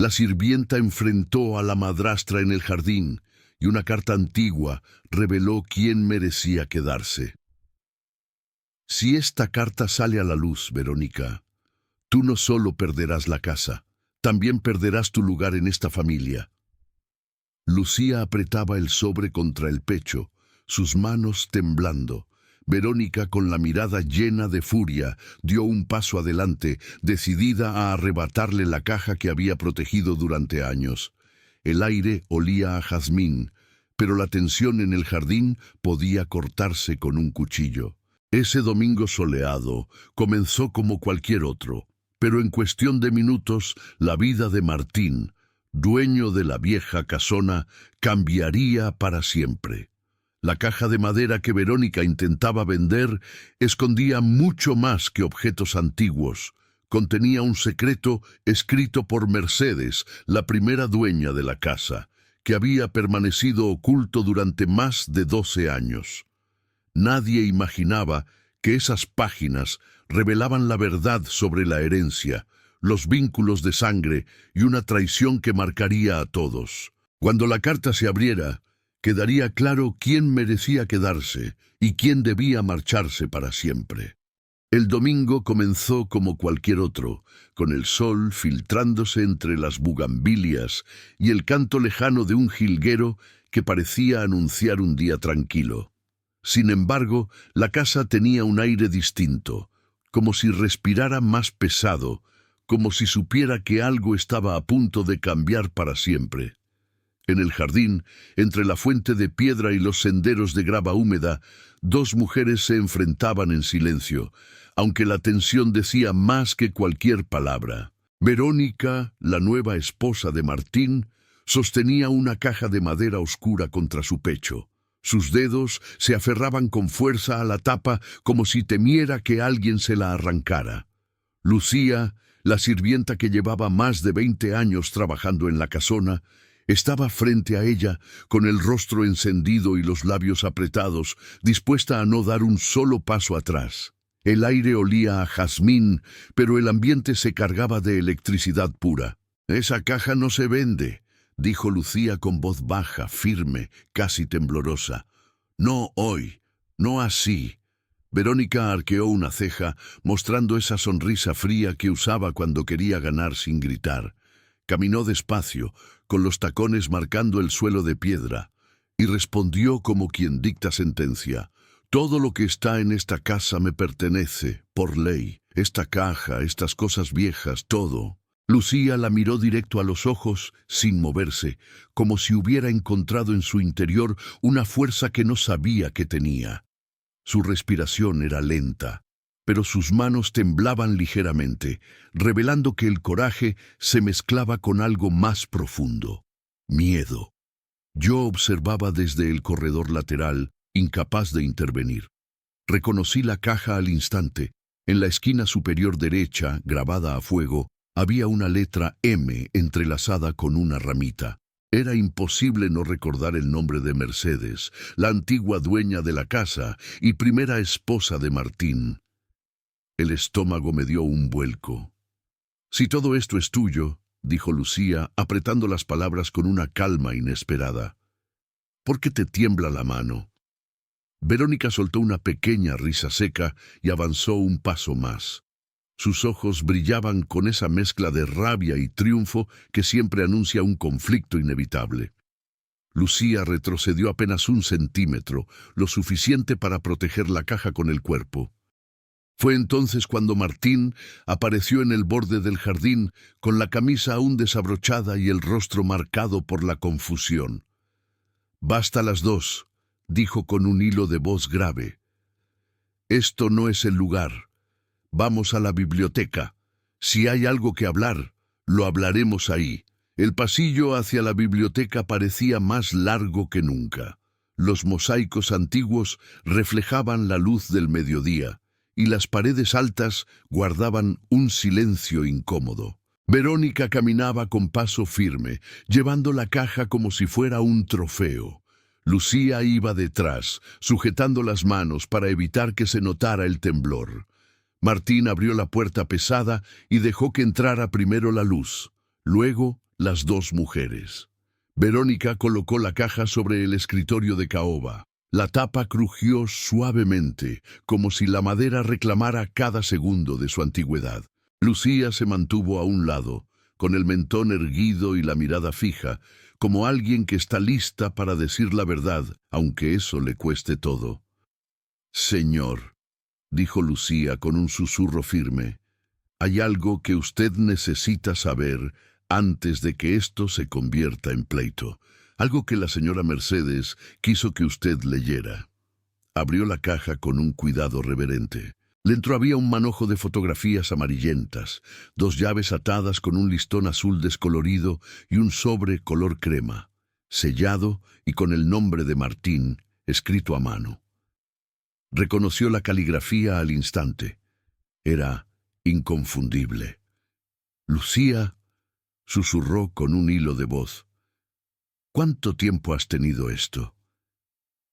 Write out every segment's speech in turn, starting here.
La sirvienta enfrentó a la madrastra en el jardín, y una carta antigua reveló quién merecía quedarse. Si esta carta sale a la luz, Verónica, tú no solo perderás la casa, también perderás tu lugar en esta familia. Lucía apretaba el sobre contra el pecho, sus manos temblando. Verónica, con la mirada llena de furia, dio un paso adelante, decidida a arrebatarle la caja que había protegido durante años. El aire olía a jazmín, pero la tensión en el jardín podía cortarse con un cuchillo. Ese domingo soleado comenzó como cualquier otro, pero en cuestión de minutos la vida de Martín, dueño de la vieja casona, cambiaría para siempre. La caja de madera que Verónica intentaba vender escondía mucho más que objetos antiguos. Contenía un secreto escrito por Mercedes, la primera dueña de la casa, que había permanecido oculto durante más de 12 años. Nadie imaginaba que esas páginas revelaban la verdad sobre la herencia, los vínculos de sangre y una traición que marcaría a todos. Cuando la carta se abriera, quedaría claro quién merecía quedarse y quién debía marcharse para siempre. El domingo comenzó como cualquier otro, con el sol filtrándose entre las bugambilias y el canto lejano de un jilguero que parecía anunciar un día tranquilo. Sin embargo, la casa tenía un aire distinto, como si respirara más pesado, como si supiera que algo estaba a punto de cambiar para siempre. En el jardín, entre la fuente de piedra y los senderos de grava húmeda, dos mujeres se enfrentaban en silencio, aunque la tensión decía más que cualquier palabra. Verónica, la nueva esposa de Martín, sostenía una caja de madera oscura contra su pecho. Sus dedos se aferraban con fuerza a la tapa como si temiera que alguien se la arrancara. Lucía, la sirvienta que llevaba más de 20 años trabajando en la casona, estaba frente a ella, con el rostro encendido y los labios apretados, dispuesta a no dar un solo paso atrás. El aire olía a jazmín, pero el ambiente se cargaba de electricidad pura. «Esa caja no se vende», dijo Lucía con voz baja, firme, casi temblorosa. «No hoy, no así». Verónica arqueó una ceja, mostrando esa sonrisa fría que usaba cuando quería ganar sin gritar. Caminó despacio, con los tacones marcando el suelo de piedra, y respondió como quien dicta sentencia. «Todo lo que está en esta casa me pertenece, por ley. Esta caja, estas cosas viejas, todo». Lucía la miró directo a los ojos, sin moverse, como si hubiera encontrado en su interior una fuerza que no sabía que tenía. Su respiración era lenta, pero sus manos temblaban ligeramente, revelando que el coraje se mezclaba con algo más profundo: miedo. Yo observaba desde el corredor lateral, incapaz de intervenir. Reconocí la caja al instante. En la esquina superior derecha, grabada a fuego, había una letra M entrelazada con una ramita. Era imposible no recordar el nombre de Mercedes, la antigua dueña de la casa y primera esposa de Martín. El estómago me dio un vuelco. «Si todo esto es tuyo», dijo Lucía, apretando las palabras con una calma inesperada, «¿por qué te tiembla la mano?» Verónica soltó una pequeña risa seca y avanzó un paso más. Sus ojos brillaban con esa mezcla de rabia y triunfo que siempre anuncia un conflicto inevitable. Lucía retrocedió apenas 1 centímetro, lo suficiente para proteger la caja con el cuerpo. Fue entonces cuando Martín apareció en el borde del jardín, con la camisa aún desabrochada y el rostro marcado por la confusión. «Basta las dos», dijo con un hilo de voz grave. «Esto no es el lugar. Vamos a la biblioteca. Si hay algo que hablar, lo hablaremos ahí». El pasillo hacia la biblioteca parecía más largo que nunca. Los mosaicos antiguos reflejaban la luz del mediodía, y las paredes altas guardaban un silencio incómodo. Verónica caminaba con paso firme, llevando la caja como si fuera un trofeo. Lucía iba detrás, sujetando las manos para evitar que se notara el temblor. Martín abrió la puerta pesada y dejó que entrara primero la luz. Luego, las dos mujeres. Verónica colocó la caja sobre el escritorio de caoba. La tapa crujió suavemente, como si la madera reclamara cada segundo de su antigüedad. Lucía se mantuvo a un lado, con el mentón erguido y la mirada fija, como alguien que está lista para decir la verdad, aunque eso le cueste todo. «Señor», dijo Lucía con un susurro firme, «hay algo que usted necesita saber antes de que esto se convierta en pleito. Algo que la señora Mercedes quiso que usted leyera». Abrió la caja con un cuidado reverente. Dentro había un manojo de fotografías amarillentas, 2 llaves atadas con un listón azul descolorido y un sobre color crema, sellado y con el nombre de Martín escrito a mano. Reconoció la caligrafía al instante. Era inconfundible. «Lucía», susurró con un hilo de voz, «¿cuánto tiempo has tenido esto?»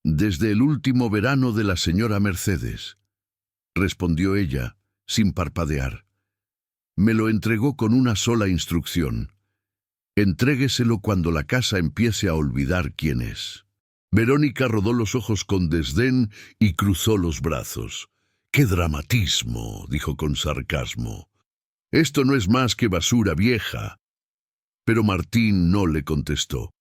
«Desde el último verano de la señora Mercedes», respondió ella, sin parpadear. «Me lo entregó con una sola instrucción. Entrégueselo cuando la casa empiece a olvidar quién es». Verónica rodó los ojos con desdén y cruzó los brazos. «¡Qué dramatismo!», dijo con sarcasmo. «Esto no es más que basura vieja». Pero Martín no le contestó.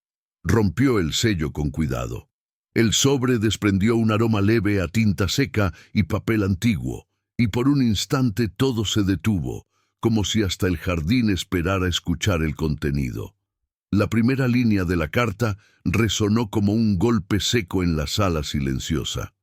Rompió el sello con cuidado. El sobre desprendió un aroma leve a tinta seca y papel antiguo, y por un instante todo se detuvo, como si hasta el jardín esperara escuchar el contenido. La primera línea de la carta resonó como un golpe seco en la sala silenciosa.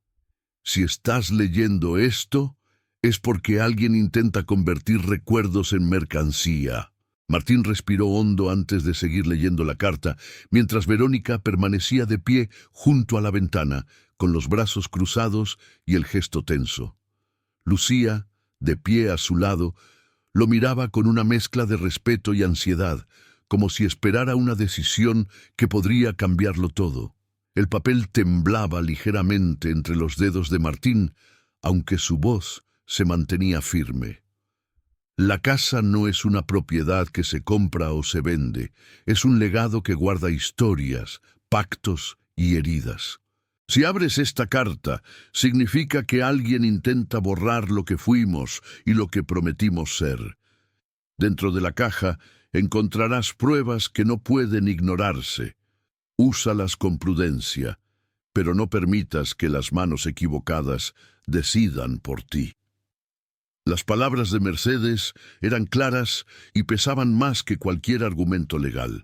«Si estás leyendo esto, es porque alguien intenta convertir recuerdos en mercancía». Martín respiró hondo antes de seguir leyendo la carta, mientras Verónica permanecía de pie junto a la ventana, con los brazos cruzados y el gesto tenso. Lucía, de pie a su lado, lo miraba con una mezcla de respeto y ansiedad, como si esperara una decisión que podría cambiarlo todo. El papel temblaba ligeramente entre los dedos de Martín, aunque su voz se mantenía firme. «La casa no es una propiedad que se compra o se vende, es un legado que guarda historias, pactos y heridas. Si abres esta carta, significa que alguien intenta borrar lo que fuimos y lo que prometimos ser. Dentro de la caja encontrarás pruebas que no pueden ignorarse. Úsalas con prudencia, pero no permitas que las manos equivocadas decidan por ti». Las palabras de Mercedes eran claras y pesaban más que cualquier argumento legal.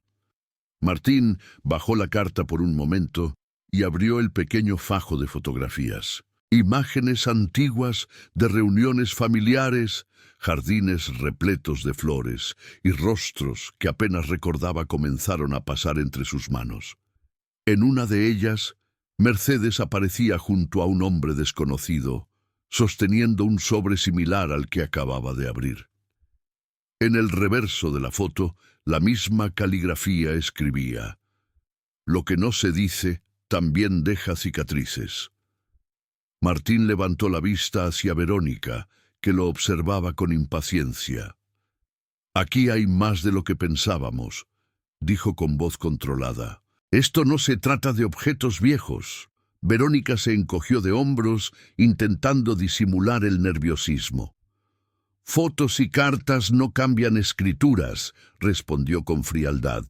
Martín bajó la carta por un momento y abrió el pequeño fajo de fotografías. Imágenes antiguas de reuniones familiares, jardines repletos de flores y rostros que apenas recordaba comenzaron a pasar entre sus manos. En una de ellas, Mercedes aparecía junto a un hombre desconocido, sosteniendo un sobre similar al que acababa de abrir. En el reverso de la foto, la misma caligrafía escribía: «Lo que no se dice también deja cicatrices». Martín levantó la vista hacia Verónica, que lo observaba con impaciencia. «Aquí hay más de lo que pensábamos», dijo con voz controlada. «Esto no se trata de objetos viejos». Verónica se encogió de hombros, intentando disimular el nerviosismo. «Fotos y cartas no cambian escrituras», respondió con frialdad.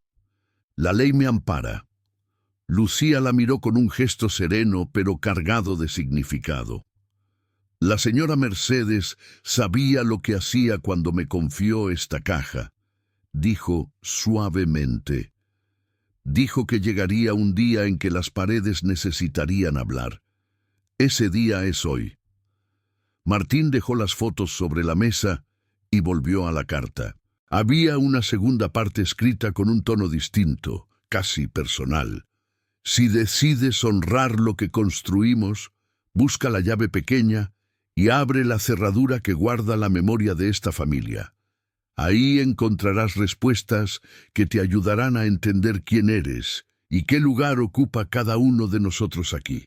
«La ley me ampara». Lucía la miró con un gesto sereno pero cargado de significado. «La señora Mercedes sabía lo que hacía cuando me confió esta caja», dijo suavemente. «Dijo que llegaría un día en que las paredes necesitarían hablar. Ese día es hoy». Martín dejó las fotos sobre la mesa y volvió a la carta. Había una segunda parte escrita con un tono distinto, casi personal. «Si decides honrar lo que construimos, busca la llave pequeña y abre la cerradura que guarda la memoria de esta familia. Ahí encontrarás respuestas que te ayudarán a entender quién eres y qué lugar ocupa cada uno de nosotros aquí».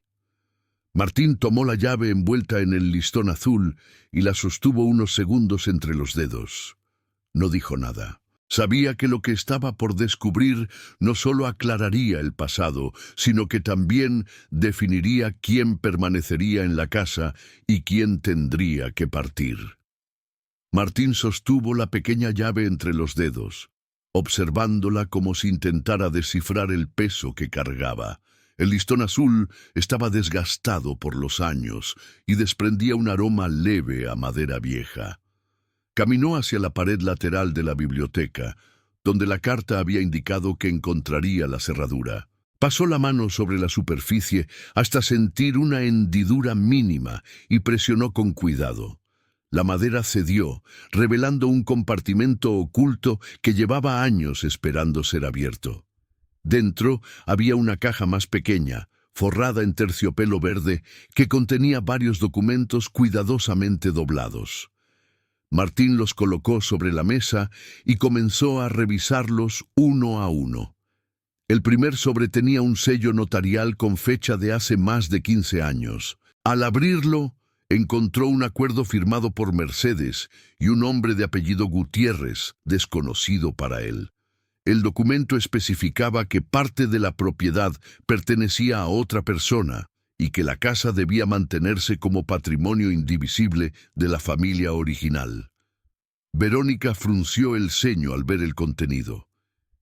Martín tomó la llave envuelta en el listón azul y la sostuvo unos segundos entre los dedos. No dijo nada. Sabía que lo que estaba por descubrir no solo aclararía el pasado, sino que también definiría quién permanecería en la casa y quién tendría que partir. Martín sostuvo la pequeña llave entre los dedos, observándola como si intentara descifrar el peso que cargaba. El listón azul estaba desgastado por los años y desprendía un aroma leve a madera vieja. Caminó hacia la pared lateral de la biblioteca, donde la carta había indicado que encontraría la cerradura. Pasó la mano sobre la superficie hasta sentir una hendidura mínima y presionó con cuidado. La madera cedió, revelando un compartimento oculto que llevaba años esperando ser abierto. Dentro había una caja más pequeña, forrada en terciopelo verde, que contenía varios documentos cuidadosamente doblados. Martín los colocó sobre la mesa y comenzó a revisarlos uno a uno. El primer sobre tenía un sello notarial con fecha de hace más de 15 años. Al abrirlo, encontró un acuerdo firmado por Mercedes y un hombre de apellido Gutiérrez, desconocido para él. El documento especificaba que parte de la propiedad pertenecía a otra persona y que la casa debía mantenerse como patrimonio indivisible de la familia original. Verónica frunció el ceño al ver el contenido.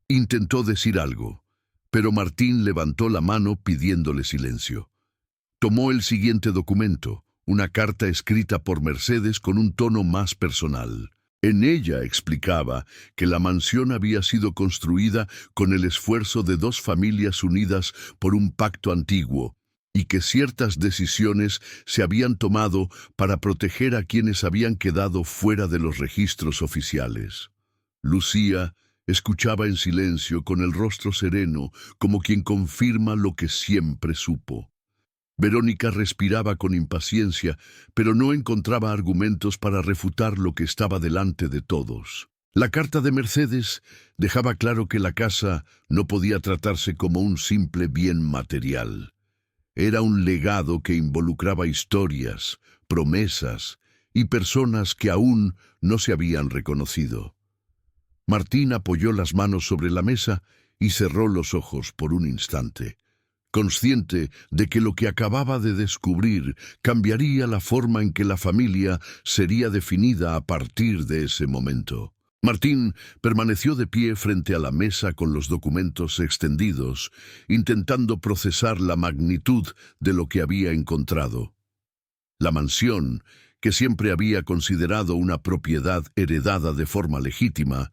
Intentó decir algo, pero Martín levantó la mano pidiéndole silencio. Tomó el siguiente documento, una carta escrita por Mercedes con un tono más personal. En ella explicaba que la mansión había sido construida con el esfuerzo de dos familias unidas por un pacto antiguo, y que ciertas decisiones se habían tomado para proteger a quienes habían quedado fuera de los registros oficiales. Lucía escuchaba en silencio con el rostro sereno, como quien confirma lo que siempre supo. Verónica respiraba con impaciencia, pero no encontraba argumentos para refutar lo que estaba delante de todos. La carta de Mercedes dejaba claro que la casa no podía tratarse como un simple bien material. Era un legado que involucraba historias, promesas y personas que aún no se habían reconocido. Martín apoyó las manos sobre la mesa y cerró los ojos por un instante, consciente de que lo que acababa de descubrir cambiaría la forma en que la familia sería definida a partir de ese momento. Martín permaneció de pie frente a la mesa con los documentos extendidos, intentando procesar la magnitud de lo que había encontrado. La mansión, que siempre había considerado una propiedad heredada de forma legítima,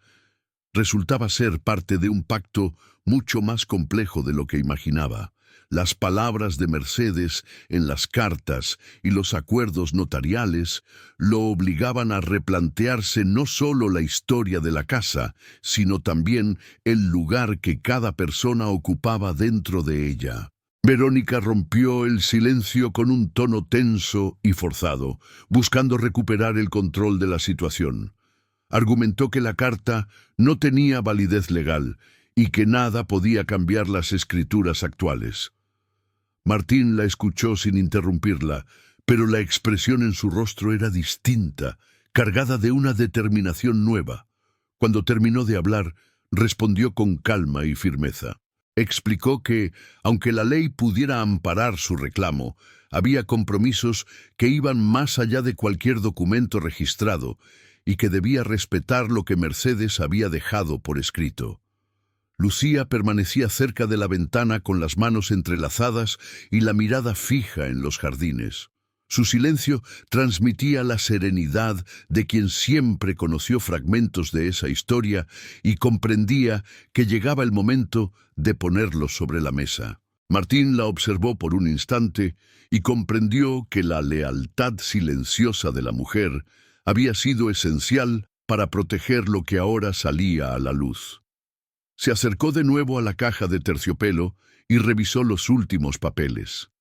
resultaba ser parte de un pacto mucho más complejo de lo que imaginaba. Las palabras de Mercedes en las cartas y los acuerdos notariales lo obligaban a replantearse no solo la historia de la casa, sino también el lugar que cada persona ocupaba dentro de ella. Verónica rompió el silencio con un tono tenso y forzado, buscando recuperar el control de la situación. Argumentó que la carta no tenía validez legal y que nada podía cambiar las escrituras actuales. Martín la escuchó sin interrumpirla, pero la expresión en su rostro era distinta, cargada de una determinación nueva. Cuando terminó de hablar, respondió con calma y firmeza. Explicó que, aunque la ley pudiera amparar su reclamo, había compromisos que iban más allá de cualquier documento registrado y que debía respetar lo que Mercedes había dejado por escrito. Lucía permanecía cerca de la ventana con las manos entrelazadas y la mirada fija en los jardines. Su silencio transmitía la serenidad de quien siempre conoció fragmentos de esa historia y comprendía que llegaba el momento de ponerlos sobre la mesa. Martín la observó por un instante y comprendió que la lealtad silenciosa de la mujer había sido esencial para proteger lo que ahora salía a la luz. Se acercó de nuevo a la caja de terciopelo y revisó los últimos papeles.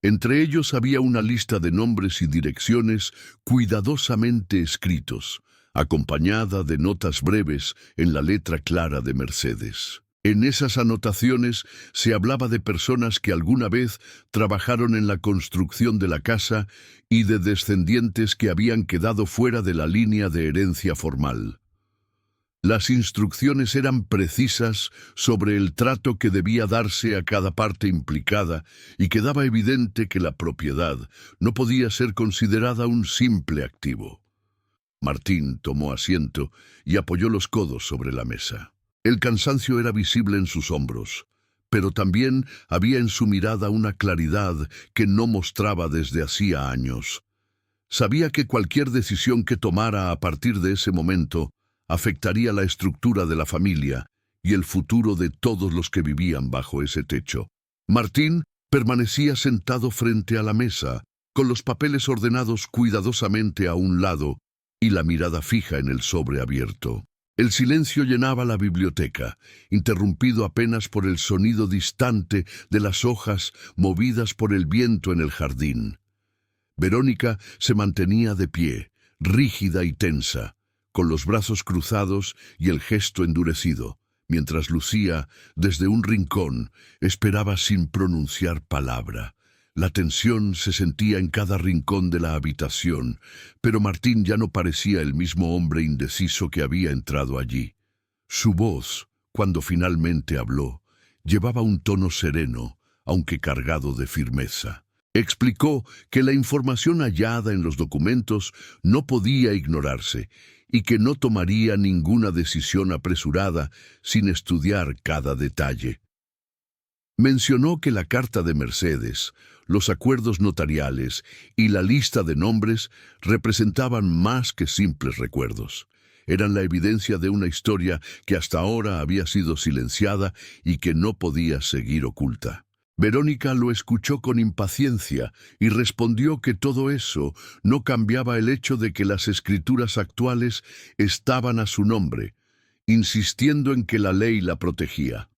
Entre ellos había una lista de nombres y direcciones cuidadosamente escritos, acompañada de notas breves en la letra clara de Mercedes. En esas anotaciones se hablaba de personas que alguna vez trabajaron en la construcción de la casa y de descendientes que habían quedado fuera de la línea de herencia formal. Las instrucciones eran precisas sobre el trato que debía darse a cada parte implicada y quedaba evidente que la propiedad no podía ser considerada un simple activo. Martín tomó asiento y apoyó los codos sobre la mesa. El cansancio era visible en sus hombros, pero también había en su mirada una claridad que no mostraba desde hacía años. Sabía que cualquier decisión que tomara a partir de ese momento afectaría la estructura de la familia y el futuro de todos los que vivían bajo ese techo. Martín permanecía sentado frente a la mesa, con los papeles ordenados cuidadosamente a un lado y la mirada fija en el sobre abierto. El silencio llenaba la biblioteca, interrumpido apenas por el sonido distante de las hojas movidas por el viento en el jardín. Verónica se mantenía de pie, rígida y tensa, con los brazos cruzados y el gesto endurecido, mientras Lucía, desde un rincón, esperaba sin pronunciar palabra. La tensión se sentía en cada rincón de la habitación, pero Martín ya no parecía el mismo hombre indeciso que había entrado allí. Su voz, cuando finalmente habló, llevaba un tono sereno, aunque cargado de firmeza. Explicó que la información hallada en los documentos no podía ignorarse y que no tomaría ninguna decisión apresurada sin estudiar cada detalle. Mencionó que la carta de Mercedes, los acuerdos notariales y la lista de nombres representaban más que simples recuerdos. Eran la evidencia de una historia que hasta ahora había sido silenciada y que no podía seguir oculta. Verónica lo escuchó con impaciencia y respondió que todo eso no cambiaba el hecho de que las escrituras actuales estaban a su nombre, insistiendo en que la ley la protegía.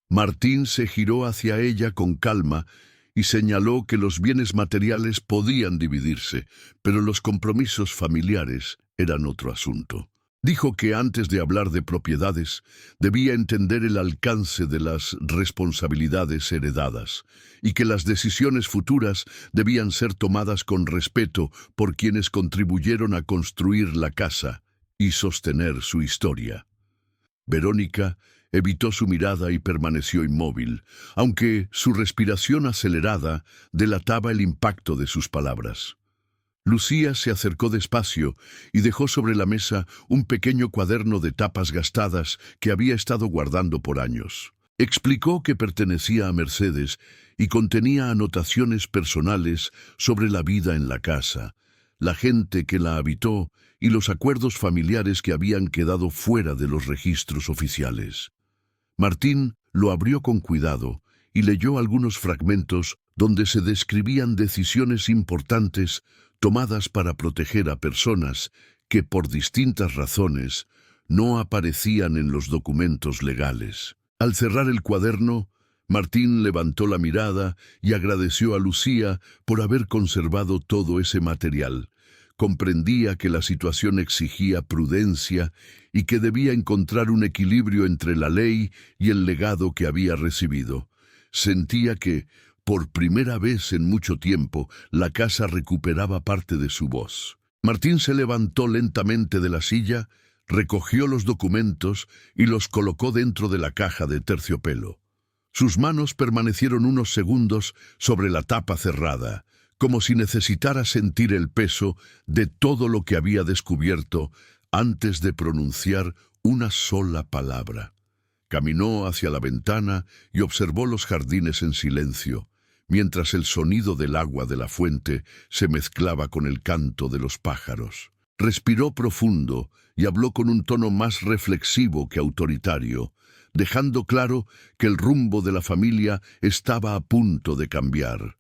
Martín se giró hacia ella con calma y señaló que los bienes materiales podían dividirse, pero los compromisos familiares eran otro asunto. Dijo que antes de hablar de propiedades, debía entender el alcance de las responsabilidades heredadas y que las decisiones futuras debían ser tomadas con respeto por quienes contribuyeron a construir la casa y sostener su historia. Verónica evitó su mirada y permaneció inmóvil, aunque su respiración acelerada delataba el impacto de sus palabras. Lucía se acercó despacio y dejó sobre la mesa un pequeño cuaderno de tapas gastadas que había estado guardando por años. Explicó que pertenecía a Mercedes y contenía anotaciones personales sobre la vida en la casa, la gente que la habitó y los acuerdos familiares que habían quedado fuera de los registros oficiales. Martín lo abrió con cuidado y leyó algunos fragmentos donde se describían decisiones importantes tomadas para proteger a personas que por distintas razones no aparecían en los documentos legales. Al cerrar el cuaderno, Martín levantó la mirada y agradeció a Lucía por haber conservado todo ese material. Comprendía que la situación exigía prudencia y que debía encontrar un equilibrio entre la ley y el legado que había recibido. Sentía que, por primera vez en mucho tiempo, la casa recuperaba parte de su voz. Martín se levantó lentamente de la silla, recogió los documentos y los colocó dentro de la caja de terciopelo. Sus manos permanecieron unos segundos sobre la tapa cerrada, como si necesitara sentir el peso de todo lo que había descubierto antes de pronunciar una sola palabra. Caminó hacia la ventana y observó los jardines en silencio, mientras el sonido del agua de la fuente se mezclaba con el canto de los pájaros. Respiró profundo y habló con un tono más reflexivo que autoritario, dejando claro que el rumbo de la familia estaba a punto de cambiar.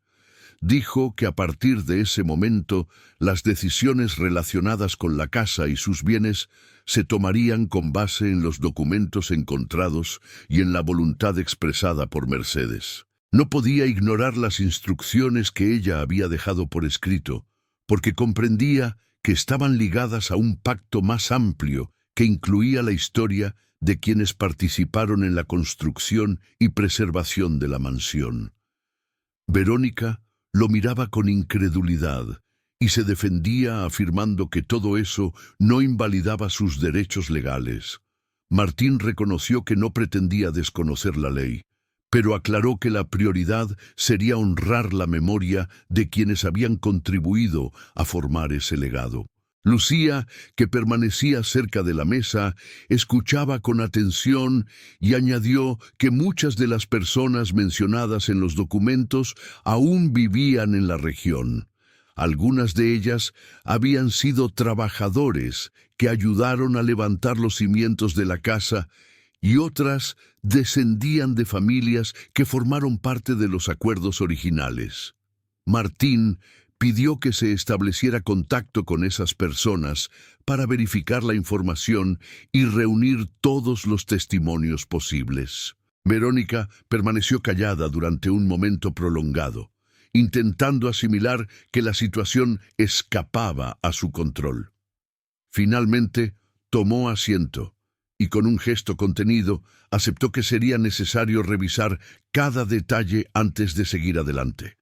Dijo que a partir de ese momento las decisiones relacionadas con la casa y sus bienes se tomarían con base en los documentos encontrados y en la voluntad expresada por Mercedes. No podía ignorar las instrucciones que ella había dejado por escrito, porque comprendía que estaban ligadas a un pacto más amplio que incluía la historia de quienes participaron en la construcción y preservación de la mansión. Verónica lo miraba con incredulidad y se defendía afirmando que todo eso no invalidaba sus derechos legales. Martín reconoció que no pretendía desconocer la ley, pero aclaró que la prioridad sería honrar la memoria de quienes habían contribuido a formar ese legado. Lucía, que permanecía cerca de la mesa, escuchaba con atención y añadió que muchas de las personas mencionadas en los documentos aún vivían en la región. Algunas de ellas habían sido trabajadores que ayudaron a levantar los cimientos de la casa y otras descendían de familias que formaron parte de los acuerdos originales. Martín pidió que se estableciera contacto con esas personas para verificar la información y reunir todos los testimonios posibles. Verónica permaneció callada durante un momento prolongado, intentando asimilar que la situación escapaba a su control. Finalmente, tomó asiento y con un gesto contenido aceptó que sería necesario revisar cada detalle antes de seguir adelante.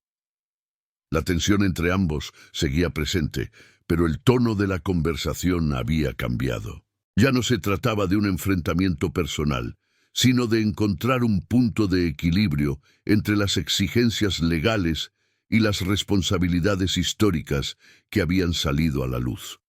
La tensión entre ambos seguía presente, pero el tono de la conversación había cambiado. Ya no se trataba de un enfrentamiento personal, sino de encontrar un punto de equilibrio entre las exigencias legales y las responsabilidades históricas que habían salido a la luz.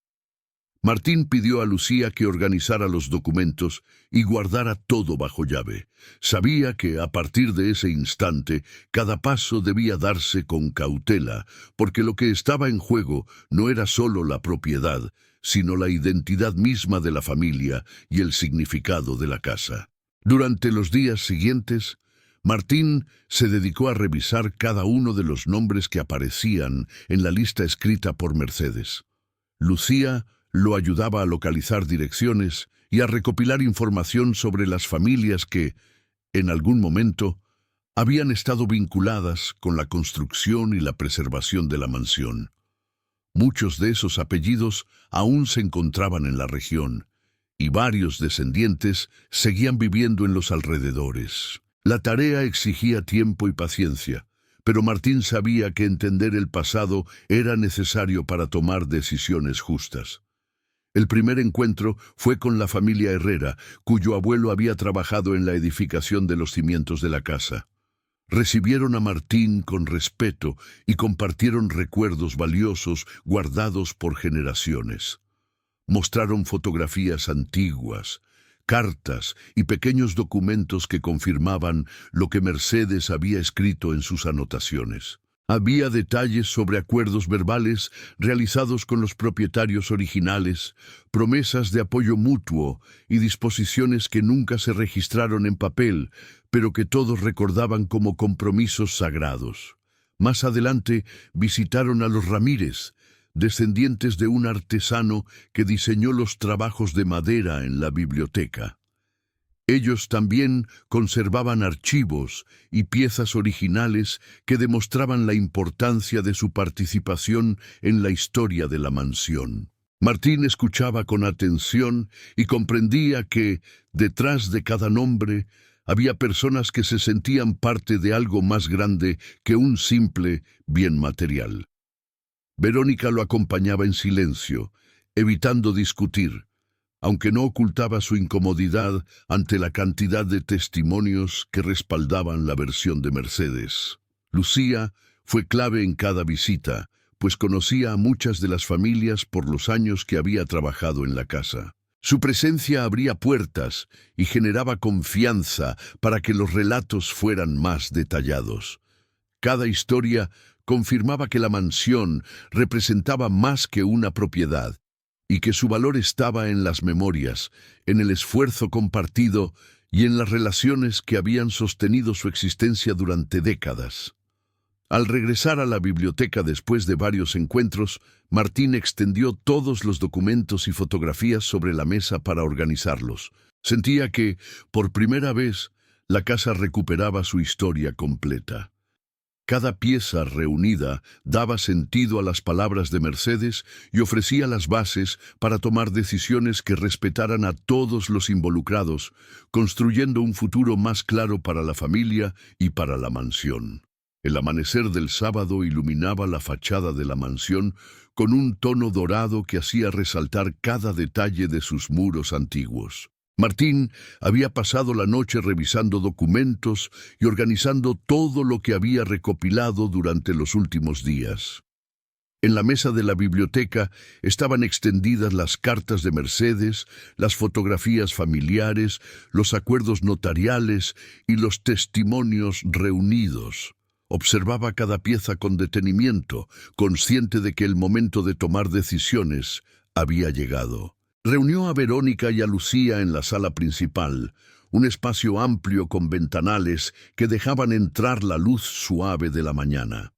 Martín pidió a Lucía que organizara los documentos y guardara todo bajo llave. Sabía que, a partir de ese instante, cada paso debía darse con cautela, porque lo que estaba en juego no era solo la propiedad, sino la identidad misma de la familia y el significado de la casa. Durante los días siguientes, Martín se dedicó a revisar cada uno de los nombres que aparecían en la lista escrita por Mercedes. Lucía lo ayudaba a localizar direcciones y a recopilar información sobre las familias que, en algún momento, habían estado vinculadas con la construcción y la preservación de la mansión. Muchos de esos apellidos aún se encontraban en la región, y varios descendientes seguían viviendo en los alrededores. La tarea exigía tiempo y paciencia, pero Martín sabía que entender el pasado era necesario para tomar decisiones justas. El primer encuentro fue con la familia Herrera, cuyo abuelo había trabajado en la edificación de los cimientos de la casa. Recibieron a Martín con respeto y compartieron recuerdos valiosos guardados por generaciones. Mostraron fotografías antiguas, cartas y pequeños documentos que confirmaban lo que Mercedes había escrito en sus anotaciones. Había detalles sobre acuerdos verbales realizados con los propietarios originales, promesas de apoyo mutuo y disposiciones que nunca se registraron en papel, pero que todos recordaban como compromisos sagrados. Más adelante visitaron a los Ramírez, descendientes de un artesano que diseñó los trabajos de madera en la biblioteca. Ellos también conservaban archivos y piezas originales que demostraban la importancia de su participación en la historia de la mansión. Martín escuchaba con atención y comprendía que, detrás de cada nombre, había personas que se sentían parte de algo más grande que un simple bien material. Verónica lo acompañaba en silencio, evitando discutir, aunque no ocultaba su incomodidad ante la cantidad de testimonios que respaldaban la versión de Mercedes. Lucía fue clave en cada visita, pues conocía a muchas de las familias por los años que había trabajado en la casa. Su presencia abría puertas y generaba confianza para que los relatos fueran más detallados. Cada historia confirmaba que la mansión representaba más que una propiedad, y que su valor estaba en las memorias, en el esfuerzo compartido y en las relaciones que habían sostenido su existencia durante décadas. Al regresar a la biblioteca después de varios encuentros, Martín extendió todos los documentos y fotografías sobre la mesa para organizarlos. Sentía que, por primera vez, la casa recuperaba su historia completa. Cada pieza reunida daba sentido a las palabras de Mercedes y ofrecía las bases para tomar decisiones que respetaran a todos los involucrados, construyendo un futuro más claro para la familia y para la mansión. El amanecer del sábado iluminaba la fachada de la mansión con un tono dorado que hacía resaltar cada detalle de sus muros antiguos. Martín había pasado la noche revisando documentos y organizando todo lo que había recopilado durante los últimos días. En la mesa de la biblioteca estaban extendidas las cartas de Mercedes, las fotografías familiares, los acuerdos notariales y los testimonios reunidos. Observaba cada pieza con detenimiento, consciente de que el momento de tomar decisiones había llegado. Reunió a Verónica y a Lucía en la sala principal, un espacio amplio con ventanales que dejaban entrar la luz suave de la mañana.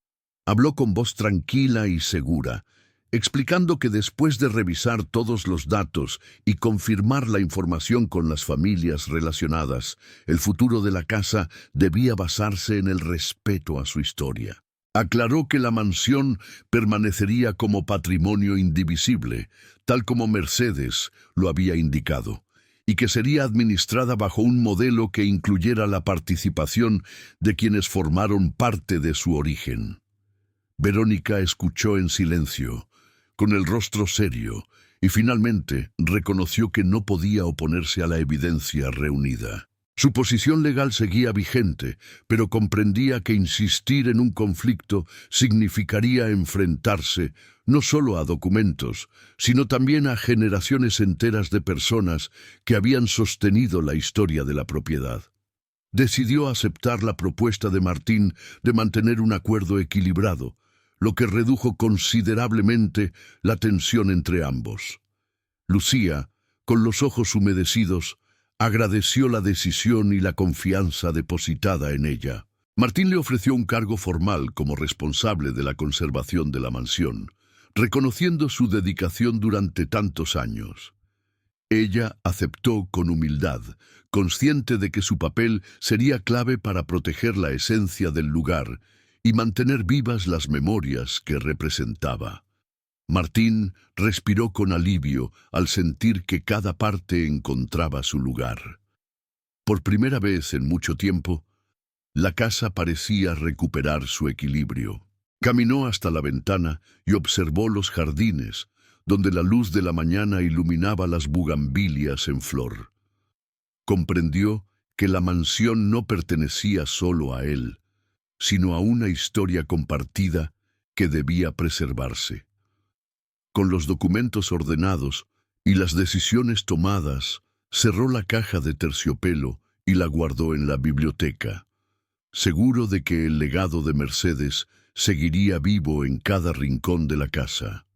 Habló con voz tranquila y segura, explicando que después de revisar todos los datos y confirmar la información con las familias relacionadas, el futuro de la casa debía basarse en el respeto a su historia. Aclaró que la mansión permanecería como patrimonio indivisible, tal como Mercedes lo había indicado, y que sería administrada bajo un modelo que incluyera la participación de quienes formaron parte de su origen. Verónica escuchó en silencio, con el rostro serio, y finalmente reconoció que no podía oponerse a la evidencia reunida. Su posición legal seguía vigente, pero comprendía que insistir en un conflicto significaría enfrentarse no solo a documentos, sino también a generaciones enteras de personas que habían sostenido la historia de la propiedad. Decidió aceptar la propuesta de Martín de mantener un acuerdo equilibrado, lo que redujo considerablemente la tensión entre ambos. Lucía, con los ojos humedecidos, agradeció la decisión y la confianza depositada en ella. Martín le ofreció un cargo formal como responsable de la conservación de la mansión, reconociendo su dedicación durante tantos años. Ella aceptó con humildad, consciente de que su papel sería clave para proteger la esencia del lugar y mantener vivas las memorias que representaba. Martín respiró con alivio al sentir que cada parte encontraba su lugar. Por primera vez en mucho tiempo, la casa parecía recuperar su equilibrio. Caminó hasta la ventana y observó los jardines, donde la luz de la mañana iluminaba las bugambilias en flor. Comprendió que la mansión no pertenecía solo a él, sino a una historia compartida que debía preservarse. Con los documentos ordenados y las decisiones tomadas, cerró la caja de terciopelo y la guardó en la biblioteca, seguro de que el legado de Mercedes seguiría vivo en cada rincón de la casa.